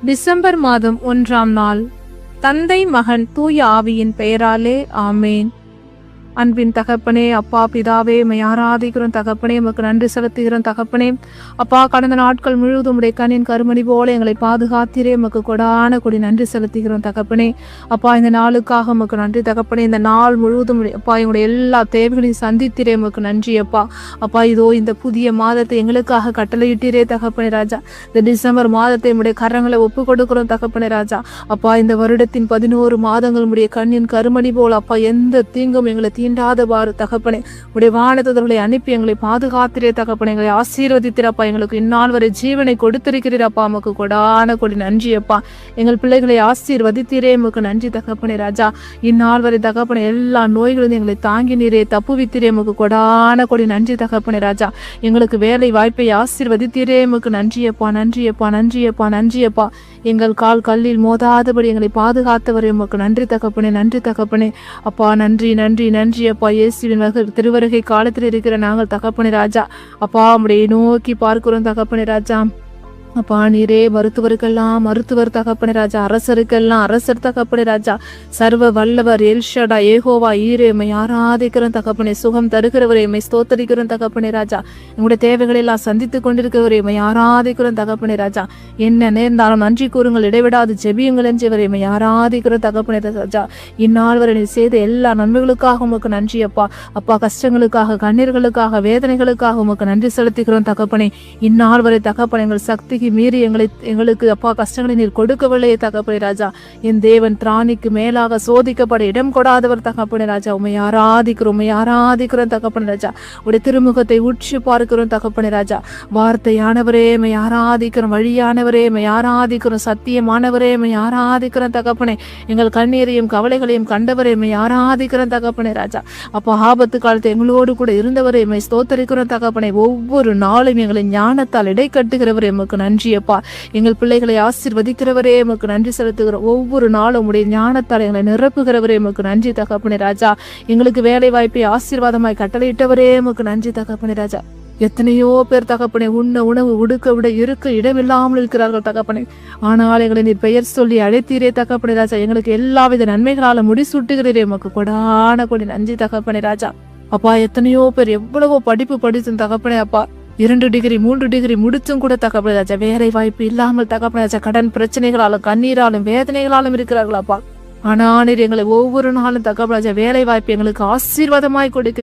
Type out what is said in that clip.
December மாதம் 1ஆம் நாள். தந்தை, மகன், தூய ஆவியின் பெயராலே ஆமேன். அன்பின் தகப்பனே, அப்பா பிதாவே, உம்மை ஆராதிக்கிறோம் தகப்பனே. உமக்கு நன்றி செலுத்துகிறோம் தகப்பனே. அப்பா, கடந்த நாட்கள் முழுவதும் உடைய கண்ணின் கருமணி போல எங்களை பாதுகாத்திரே. உமக்கு கொடான கொடி நன்றி செலுத்துகிறோம் தகப்பனே. அப்பா, இந்த நாளுக்காக உமக்கு நன்றி தகப்பனே. இந்த நாள் முழுவதும் அப்பா எங்களுடைய எல்லா தேவைகளையும் சந்தித்திரே. உமக்கு நன்றி அப்பா. அப்பா, இதோ இந்த புதிய மாதத்தை எங்களுக்காக கட்டளையிட்டீரே தகப்பனே ராஜா. இந்த டிசம்பர் மாதத்தை உடைய கரங்களை ஒப்பு கொடுக்கிறோம் தகப்பனே ராஜா. அப்பா, இந்த வருடத்தின் 11 மாதங்கள் உடைய கண்ணின் கருமணி போல அப்பா எந்த தீங்கும் எங்களை தீண்டாதவாறு தகப்பனே உடைய வானதூதர்களை அனுப்பி எங்களை பாதுகாத்திரே தகப்பனே. எங்களை ஆசீர்வதித்திரப்பா. எங்களுக்கு இந்நாள் வரை ஜீவனை கொடுத்திருக்கிறீரப்பா. உமக்கு கொடான கொடி நன்றி அப்பா. எங்கள் பிள்ளைகளை ஆசீர்வதித்தீரே. உமக்கு நன்றி தகப்பனே ராஜா. இந்நாள் வரை தகப்பனே எல்லா நோய்களும் எங்களை தாங்கி நீரே தப்புவித்தீரே. உமக்கு கொடான கொடி நன்றி தகப்பனே ராஜா. எங்களுக்கு வேலை வாய்ப்பை ஆசீர்வதித்தீரே. உமக்கு நன்றியப்பா, நன்றியப்பா, நன்றியப்பா, நன்றியப்பா. எங்கள் கால் கல்லில் மோதாதபடி எங்களை பாதுகாத்தவரே. உமக்கு நன்றி தகப்பனே, நன்றி தகப்பனே. அப்பா, நன்றி நன்றி நன்றி அப்பா. இயேசுவின் திருவருகை காலத்தில் இருக்கிற நாங்கள் தகப்பனே ராஜா. அப்பா, உம்முடைய நோக்கி பார்க்கிறோம் தகப்பனே ராஜா. அப்பா, நீரே மருத்துவருக்கெல்லாம் மருத்துவர் தகப்பனே ராஜா. அரசருக்கெல்லாம் அரசர் தகப்பனே ராஜா. சர்வ வல்லவர் எல்ஷடா ஏகோவா ஈரே. உம்மை ஆராதிக்கிறோம் தகப்பனே. சுகம் தருகிறவரே உம்மை ஸ்தோத்தரிக்கிறோம் தகப்பனே ராஜா. எங்களுடைய தேவைகளை எல்லாம் சந்தித்து கொண்டிருக்கிறவரே உம்மை ஆராதிக்கிறோம் தகப்பனே ராஜா. என்ன நேர்ந்தாலும் நன்றி கூறுங்கள், இடைவிடாது ஜெபியுங்கள் என்றவரை உம்மை ஆராதிக்கிறோம் தகப்பனே ராஜா. இந்நாள் வரை நீ செய்த எல்லா நன்மைகளுக்காக உமக்கு நன்றி அப்பா. அப்பா, கஷ்டங்களுக்காக, கண்ணீர்களுக்காக, வேதனைகளுக்காக உமக்கு நன்றி செலுத்துகிறோம் தகப்பனே. இந்நாள் வரை தகப்பனே எங்கள் சக்தி மீறி எங்களுக்கு அப்பா கஷ்டங்களை நீர் கொடுக்கவில்லையே தகப்பனே ராஜா. என் தேவன் திராணிக்கு மேலாக சோதிக்கப்பட இடம் கொடாதவர் தகப்பனே ராஜா. உம்மை ஆராதிக்கிறோம், உம்மை ஆராதிக்கிறோம் தகப்பனே ராஜா. உடைய திருமுகத்தை உற்று பார்க்கிறோம் தகப்பனே ராஜா. வார்த்தையானவரே உம்மை ஆராதிக்கிறோம், வழியானவரே உம்மை ஆராதிக்கிறோம், சத்தியமானவரே உம்மை ஆராதிக்கிறோம் தகப்பனே. எங்கள் கண்ணீரையும் கவலைகளையும் கண்டவரே உம்மை ஆராதிக்கிறோம் தகப்பனே ராஜா. அப்போ ஆபத்து காலத்தை எங்களோடு கூட இருந்தவரை உம்மை ஸ்தோத்தரிக்கிறோம் தகப்பனே. ஒவ்வொரு நாளும் எங்களை ஞானத்தால் இடை கட்டுகிறவரே உமக்கு நன்றி அப்பா. எங்கள் பிள்ளைகளை ஆசீர்வதிக்கிறவரே உமக்கு நன்றி செலுத்துகிறோம். ஒவ்வொரு நாளும் உடைய ஞானத்தால் எங்களை நிரப்புகிறவரே உமக்கு நன்றி தகப்பனே ராஜா. எங்களுக்கு வேலை வாய்ப்பை ஆசீர்வாதமாய் கட்டளையிட்டவரே உமக்கு நன்றி தகப்பனே ராஜா. எத்தனையோ பேர் தகப்பனே உண்ண உணவு உடுக்க விட இருக்க இடமில்லாமல் இருக்கிறார்கள் தகப்பனே. ஆனால் எங்களை நீர் பெயர் சொல்லி அழைத்தீரே தகப்பனே ராஜா. எங்களுக்கு எல்லாவித நன்மைகளால முடிசூட்டுகிறீரே. உமக்கு கொடான கொடி நன்றி தகப்பனே ராஜா. அப்பா, எத்தனையோ பேர் எவ்வளவோ படிப்பு படிச்சும் தகப்பனே அப்பா 2 டிகிரி 3 டிகிரி முடிச்சும் கூட தகப்பனே ராஜா வேலை வாய்ப்பு இல்லாமல் தகப்பனே ராஜா கடன் பிரச்சனைகளாலும் கண்ணீராலும் வேதனைகளாலும் இருக்கிறார்களாப்பா. ஆனா நீர் எங்களை ஒவ்வொரு நாளும் தகப்பனே ராஜா வேலை வாய்ப்பு எங்களுக்கு ஆசீர்வாதமாய் கொடுக்க